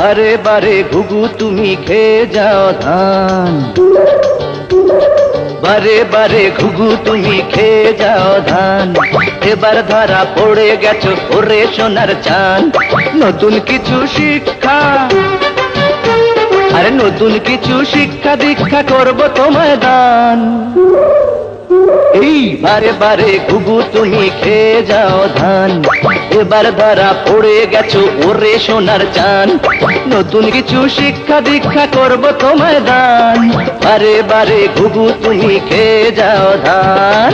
বারে বারে ঘুঘু তুমি খেয়ে যাও ধান, বারে বারে ঘুঘু তুমি খেয়ে যাও ধান। এবার ধরা পড়ে গেছো ওরে সোনার চান। নতুন কিছু শিক্ষা, আরে নতুন কিছু শিক্ষা দীক্ষা করবো তোমায় দান। এই বারে বারে ঘুঘু তুমি খেয়ে যাও ধান, এবার ধরা পড়ে গেছো ওরে সোনার চান। নতুন কিছু শিক্ষা দীক্ষা করবো তোমায় দান। বারে বারে ঘুঘু তুমি খেয়ে যাও ধান।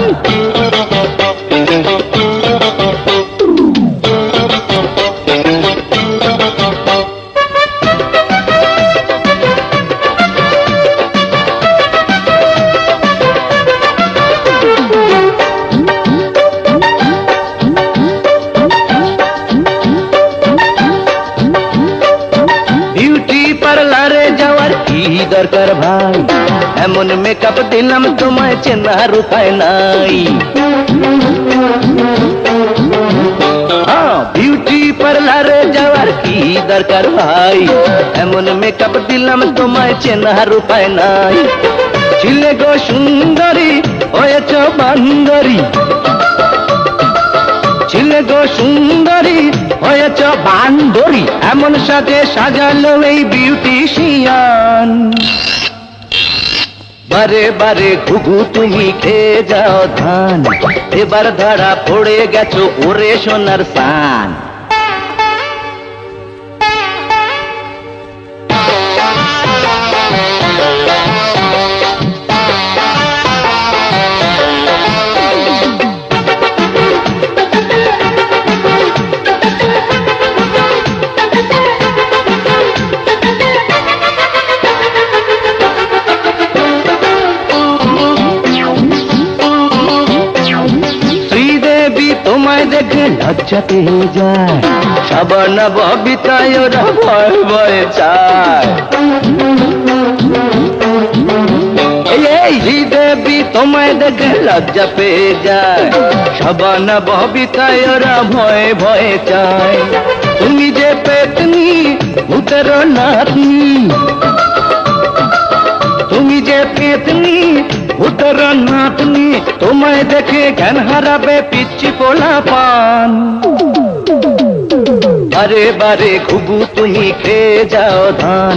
পার্লারে যাওয়ার কি দরকার ভাই, এমন মেকআপ দিলাম তোমায় চেনার উপায় নাই। বিউটি পার্লারে যাওয়ার কি দরকার ভাই, এমন মেকআপ দিলাম তোমায় চেনার উপায় নাই। ছিলে গো সুন্দরী হয়েছ বান্দরী, ছিলে গো সুন্দরী হয়েছ বান্দরী। এমন সাজে সাজালো এই বিউটিশিয়ান। বারে বারে ঘুঘু তুমি খেয়ে যাও ধান, এবার ধরা পড়ে গেছো ওরে সোনার সান। তোমায় দেখে লজ্জা পেয়ে যায়, সাবান ববিতায় ওরা ভয় ভয়ে চায়। এই শ্রীদেবী তোমায় দেখে লজ্জা পেয়ে যায়, সাবান ববিতায় ওরা ভয়ে ভয়ে চায়। তুমি যে পেতনি ভূতের নাতনি, তুমি যে পেতনি ভূতের নাতনি। তোমায় দেখে জ্ঞান হারাবে পিচ্চি পোলা পান। বারে বারে ঘুঘু তুমি খেয়ে যাও ধান,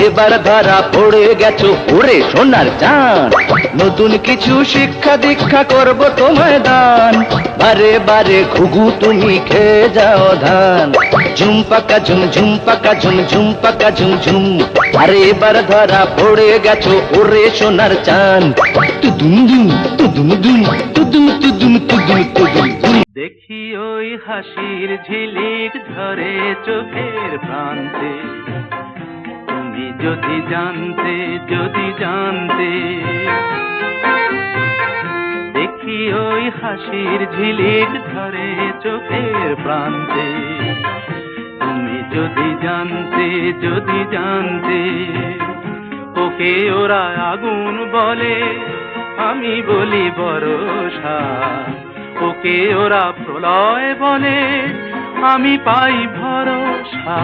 এবার ধরা পড়ে গেছো ওরে সোনার চান। নতুন কিছু শিক্ষা দীক্ষা করবো তোমায় দান। বারে বারে ঘুঘু তুমি খেয়ে যাও ধান। ঝুমপাকা ঝুম ঝুমপাকা ঝুম ঝুমপাকা ঝুম ঝুম। আরে এবার ধরা পড়ে গেছো ওরে সোনার চান। তুদুম দুম তুদুম দুম তুদুম তুদুম তুদুম তুদুম। দেখি ওই হাসির ঝিলিক ঝরে চোখের প্রান্তে, তুমি যদি জানতে যদি জানতে। দেখি ওই হাসির ঝিলিক ঝরে চোখের প্রান্তে, তুমি যদি জানতে যদি জানতে। ওকে ওরা আগুন বলে, আমি বলি বরষা। ওকে ওরা প্রলয় বলে, আমি পাই ভরসা।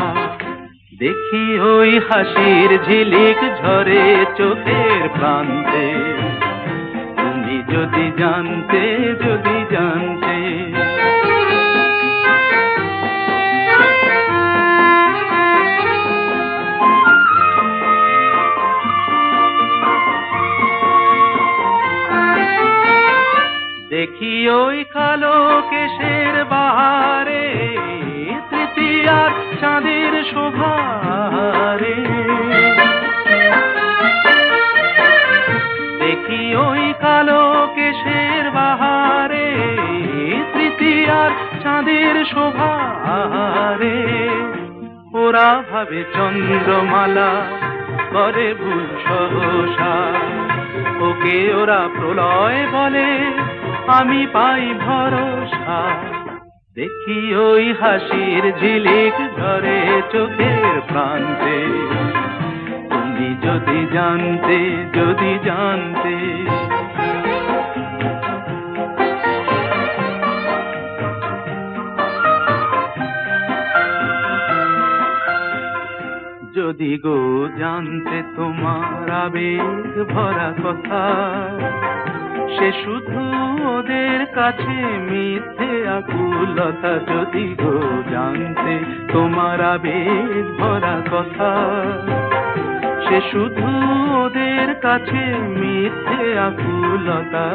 দেখি ওই হাসির ঝিলিক ঝরে চোখের প্রান্তে, তুমি যদি জানতে যদি জানতে। দেখি ওই কালো কেশের বাহারে, তৃতীয়ার চাঁদের শোভারে। দেখি ওই কালো কেশের বাহারে, তৃতীয়ার চাঁদের শোভারে। ওরা ভাবে চন্দ্রমালা করে ভুল সহসা। ওকে ওরা প্রলয় বলে, আমি পাই ভরসা। দেখি ওই হাসির ঝিলিক ঝরে চোখের প্রান্তে, তুমি যদি জানতে যদি জানতে। যদি গো জানতে তোমার আবেগ ভরা কথা, সে শুধু ওদের কাছে মিথ্যে আকুলতা। যদি গো জানতে তোমার আবেগ ভরা কথা, সে শুধু ওদের কাছে মিথ্যে আকুলতা।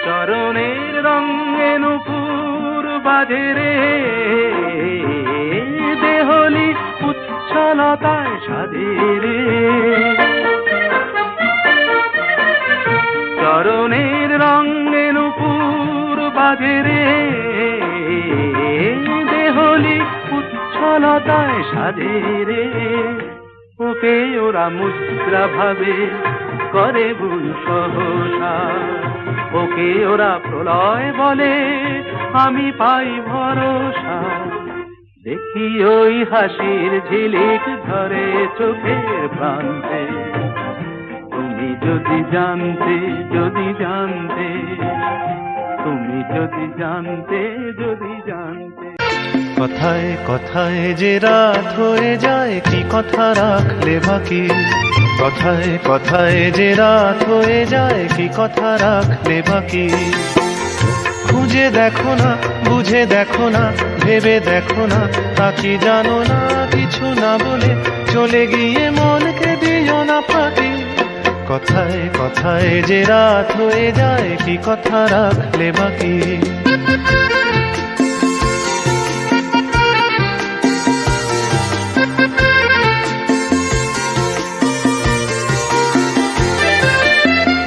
চরণের রঙে নুপুর বাজে রে, দেহলি উচ্ছলতায় সাজে রে। চরণের রঙে নুপুর বাজে রে, দেহলি উচ্ছলতায় সাজে রে। ওকে ওরা মুদ্রা ভাবে করে ভুল সহসা, ওকে ওরা প্রলয় বলে আমি পাই ভরসা। দেখি ওই হাসির ঝিলিক ধরে চোখের প্রান্তে, তুমি যদি জানতে, যদি জানতে, তুমি যদি জানতে, যদি জানতে। কথায় কথায় যে রাত হয়ে যায়, কি কথা রাখলে বাকি? কথায় কথায় যে রাত হয়ে যায়, কি কথা রাখলে বাকি? খুঁজে দেখো না, বুঝে দেখো না, ভেবে দেখো না, তা কি জানো না? কিছু না বলে চলে গিয়ে মনকে দিও না ফাঁকি। কথায় কথায় যে রাত হয়ে যায়, কি কথা রাখলে বাকি?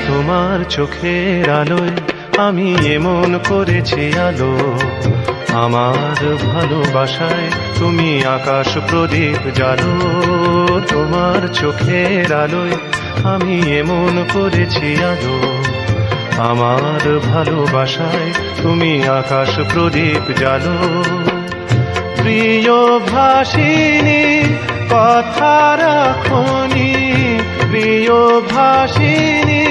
তোমার চোখের আলোয় আমি এমন করেছি আলো, আমার ভালোবাসায় তুমি আকাশ প্রদীপ জ্বালো। তোমার চোখের আলোয় আমি এমন করেছি আলো, আমার ভালোবাসায় তুমি আকাশ প্রদীপ জ্বালো। প্রিয় ভাসিনী কথা রাখনি, প্রিয় ভাসিনী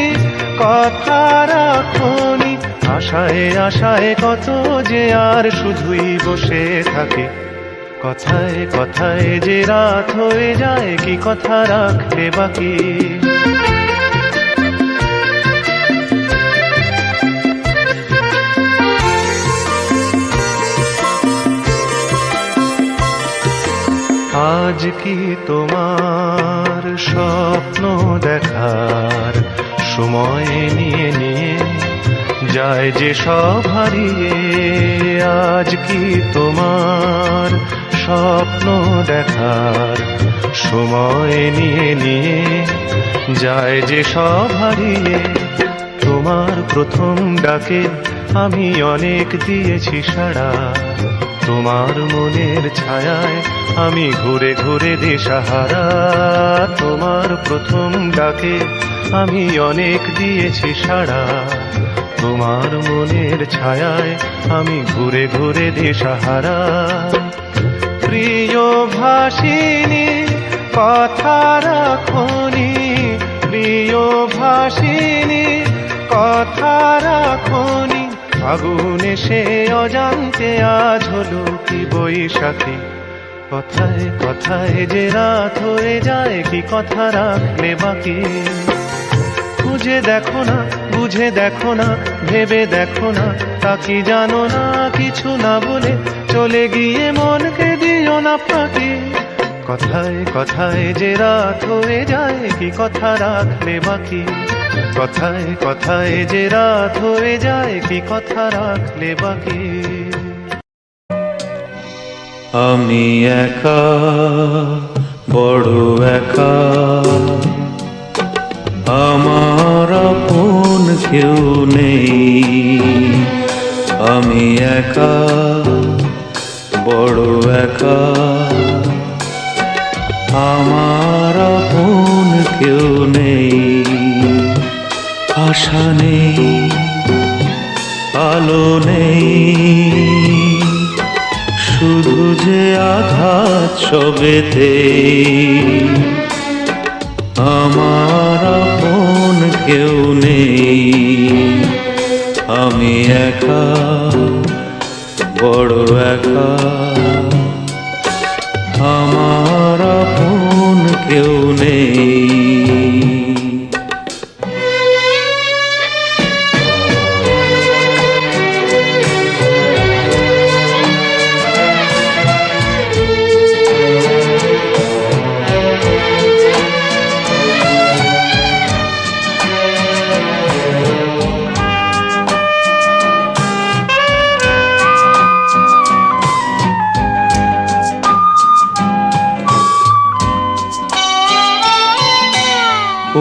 কথা রাখনি। আশায় আশায় কত যে আর শুধুই বসে থাকে। কথায় কথায় যে রাত হয়ে যায়, কি কথা রাখলে বাকি? আজ কি তোমার স্বপ্ন দেখার সময় নিয়ে নিয়ে যায় যে সব হারিয়ে? আজ কি তোমার স্বপ্ন দেখার সময় নিয়ে নিয়ে যায় যে সব হারিয়ে? তোমার প্রথম ডাকে আমি অনেক দিয়েছি সাড়া, তোমার মনের ছায়ায় আমি ঘুরে ঘুরে দিশাহারা। তোমার প্রথম ডাকে আমি অনেক দিয়েছি সাড়া, তোমার মনের ছায়ায় আমি ঘুরে ঘুরে দিশাহারা। প্রিয় ভাসিনী কথা রাখনি, প্রিয় ভাসিনী কথা রাখনি। আগুন এসে অজান্তে আজ হলো কি বৈশাখী। কথায় কথায় যে রাত হয়ে যায়, কি কথা রাখলে বাকি? খুঁজে দেখো না, বুঝে দেখো না, ভেবে দেখো না, তা কি জানো না? কিছু না বলে চলে গিয়ে মনকে দিও না ফাঁকি। কথায় কথায় যে রাত হয়ে যায়, কি কথা রাখলে বাকি? কথায় কথায় যে রাত হয়ে যায়, কি কথা রাখলে বাকি? আমি একা, বড় একা, আমার আপন কেউ নেই। আমি একা, বড় একা, আমার আপন কেউ নেই। আশা নেই, আলো নেই, শুধু যে আঘাত সবেতে। আমার আপন কেউ নেই। আমি একা, বড় একা, আমার নেই।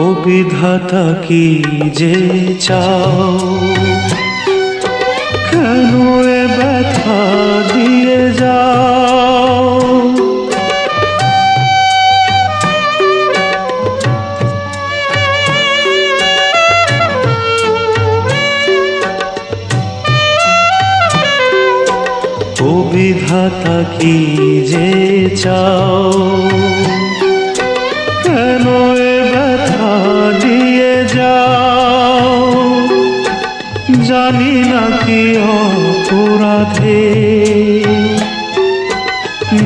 ও বিধাতা কি যে চাও, কেন এ ব্যথা দিয়ে যাও। ও বিধাতা কি যে চাও, কেন এ ব্যথা দিয়ে যাও। জানি না কি অপরাধে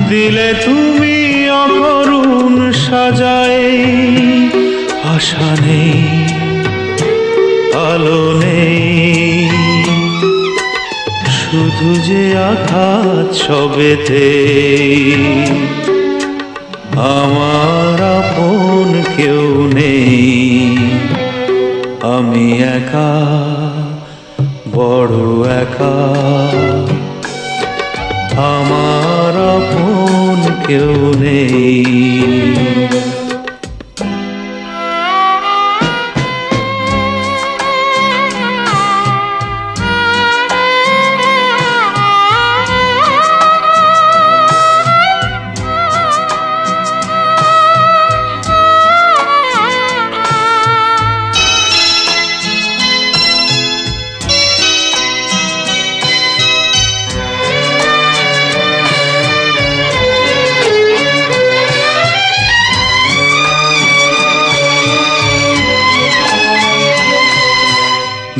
দিলে তুমি অকরুণ সাজায়। আশা নেই, আলো নেই, শুধু যে আঘাত সবেতে। আমার আপন কেউ নেই, আমি একা, বড় একা। আমার আপন কেউ নেই।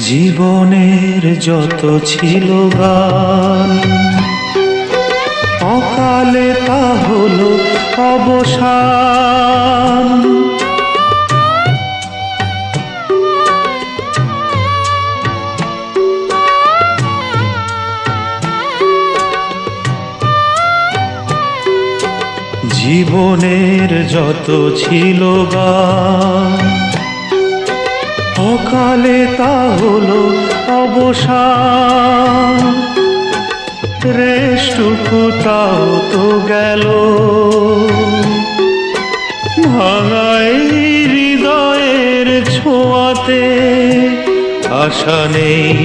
জীবনের যত ছিল গান, অকালে তা হলো অবসান। জীবনের যত ছিল গান, অকালে তা হলো অবসান। রেশটুকু তাও তো গেল, ভাঙাই হৃদয়ের ছোঁয়াতে। আশা নেই,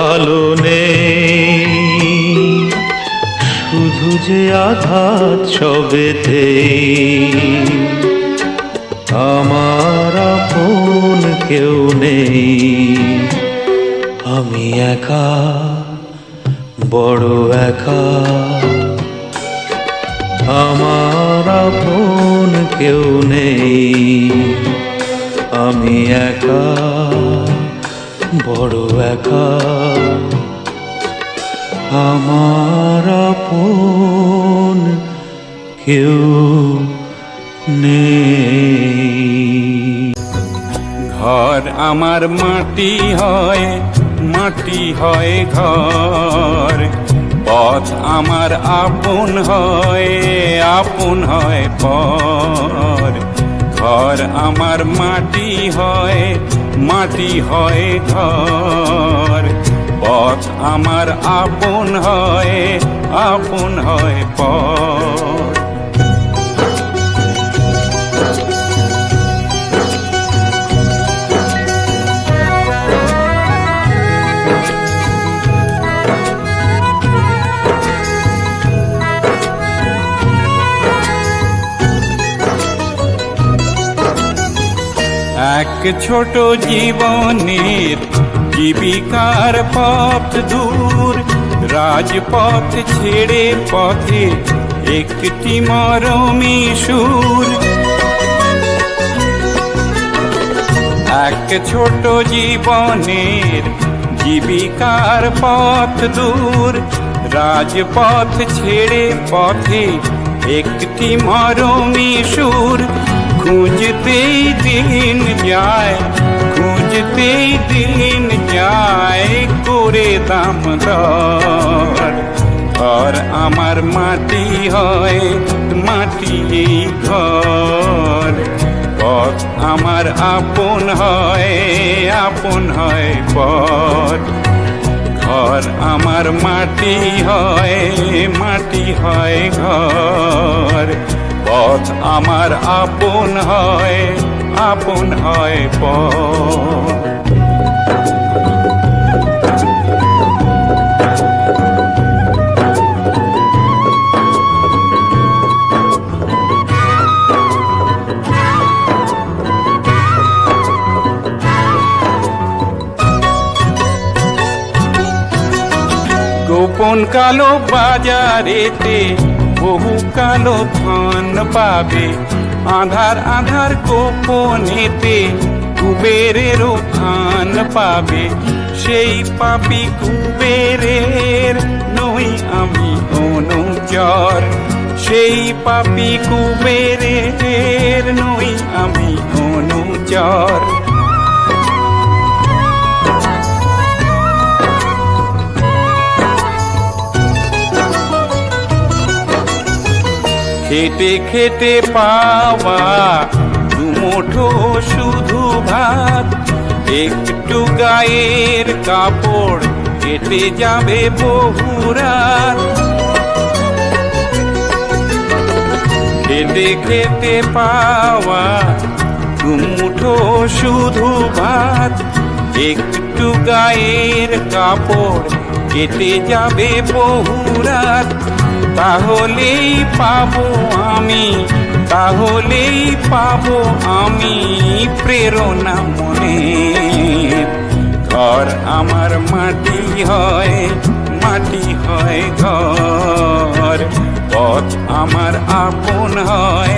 আলো নেই, শুধু যে আঘাত সবেতে। আমার আপন কেউ নেই, আমি একা, বড় একা। আমার আপন কেউ নেই, আমি একা, বড় একা। আমার আপন কেউ নেই। ঘর আমার মাটি হয়, মাটি হয় ঘর। পথ আমার আপন হয়, আপন হয় পর। ঘর আমার মাটি হয়, মাটি হয় ঘর। পথ আমার আপন হয়, আপন হয় পর। এক ছোট জীবনের জীবিকার পথ দূর, রাজপথ ছেড়ে পথে একটি মরমী সুর। এক ছোট জীবনের জীবিকার পথ দূর, রাজপথ ছেড়ে পথে একটি মরমী সুর খুঁজতেই দিন যায়, খুঁজতেই দিন যায় করে দাম দর। ঘর আমার মাটি হয়, মাটি এই ঘর। পথ আমার আপন হয় পথ। ঘর আমার মাটি হয়, মাটি হয় ঘর। পথ আমার আপন হয় পথ। গোপন কালো বাজারেতে বহু কালো ধন পাবে, আধার আধার গোপনেতে কুবেরেরও ধান পাবে। সেই পাপি কুবেরের নই আমি অনুচর, সেই পাপি কুবেরের নই আমি অনুচর। খেটে খেটে পাওয়া দুমুঠো শুধু ভাত, একটু গায়ের কাপড় কেটে যাবে বহু রাত। খেটে খেটে পাওয়া দুমুঠো শুধু ভাত, একটু গায়ের কাপড় কেটে যাবে বহু রাত। তাহলেই পাবো আমি, তাহলেই পাবো আমি প্রেরণা মনে। ঘর আমার মাটি হয়, মাটি হয় ঘর। পথ আমার আপন হয়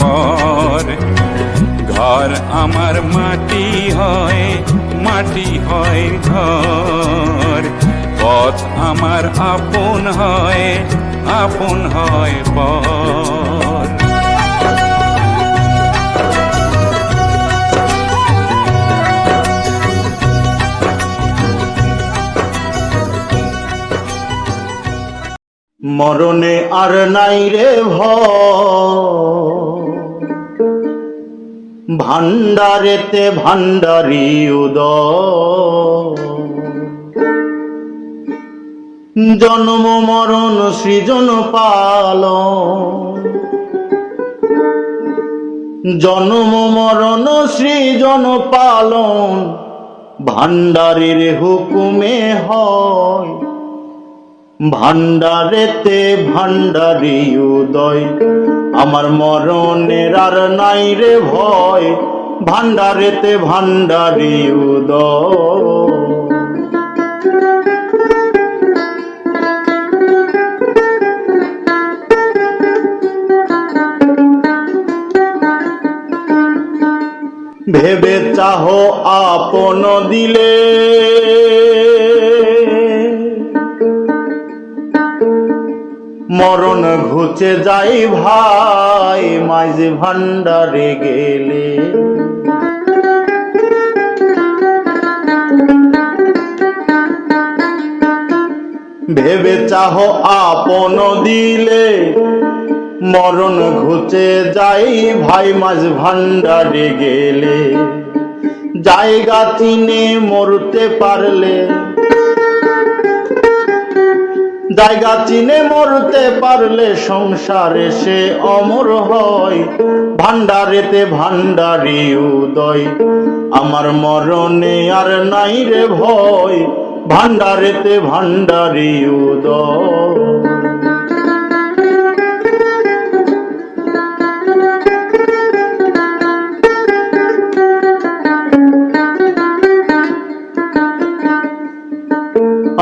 পর। ঘর আমার মাটি হয়, মাটি হয় ঘর। পথ আমার আপন হয় পর। মরণে আর নাই রে ভয়, ভান্ডারেতে ভান্ডারি উদয়। জন্ম মরণ সৃজন পালন, জন্ম মরণ সৃজন পালন ভান্ডারীর হুকুমে হয়। ভান্ডারেতে ভান্ডারি উদয়, আমার মরণের আর নাই রে ভয়। ভান্ডারেতে ভান্ডারি উদয়। ভেবে চাহো আপন দিলে, মরণ ঘুচে যাই ভাই মাঝে ভান্ডারে গেলে। ভেবে চাহো আপন দিলে, মরণ ঘুচে যাই ভাই মাঝ ভান্ডারে গেলে। জায়গা চিনে মরতে পারলে, জায়গা চিনে মরতে পারলে সংসারে সে অমর হয়। ভান্ডারেতে ভান্ডারি উদয়, আমার মরণে আর নাই রে ভয়। ভান্ডারেতে ভান্ডারি উদয়।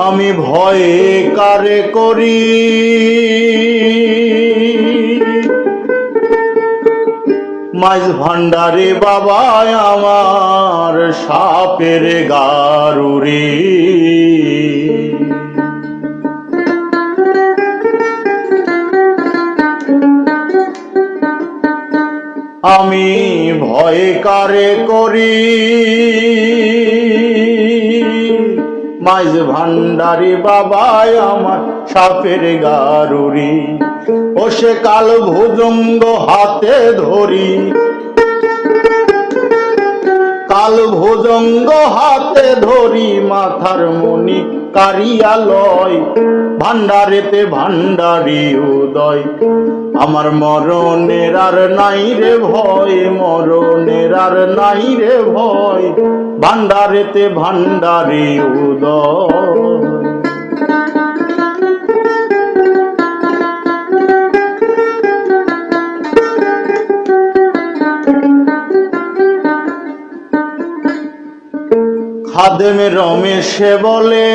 আমি ভয়ে কারে করি, মাঝ ভান্ডারে বাবা আমার সাপের গারুরি। আমি ভয় কারে করি মাইজ ভান্ডারি বাবাই আমার সাপের গারুরি ও সে কাল ভুজঙ্গ হাতে ধরি কাল ভুজঙ্গ হাতে ধরি মাথার মণি কারিয়ালয় ভান্ডারেতে ভান্ডারি উদয় আমার মরণের আর নাই রে ভয় মরণের আর নাই রে ভয় ভান্ডারেতে ভান্ডারি উদয় খাদেমে রমেশে বলে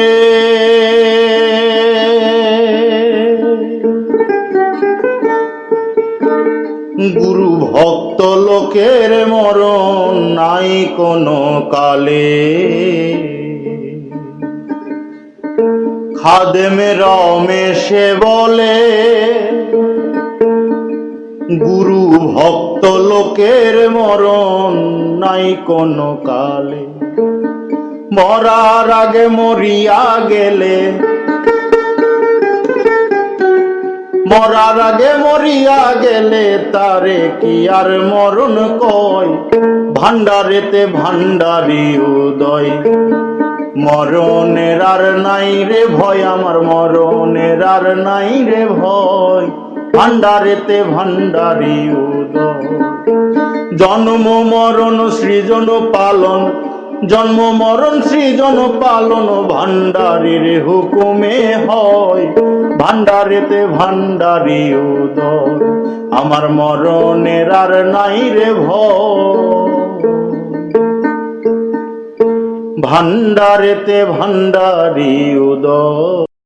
গুরু ভক্ত লোকের মরণ নাই কোনো কালে খাদেমে রমেশে বলে গুরু ভক্ত লোকের মরণ নাই কোনো কালে মরার আগে মরিয়া গেলে মরার আগে মরিয়া গেলে তারে কি আর মরণ কয় ভান্ডারেতে ভান্ডারি উদয় মরণের আর নাই রে ভয় আমার মরণের আর নাই রে ভয় ভান্ডারেতে ভান্ডারি উদয় জন্ম মরণ সৃজন পালন জন্ম মরণ সৃজন পালন ভান্ডারির হুকুমে হয় ভান্ডারেতে ভান্ডারি উদয় আমার মরণের আর নাই রে ভয় ভান্ডারেতে ভান্ডারি উদয়।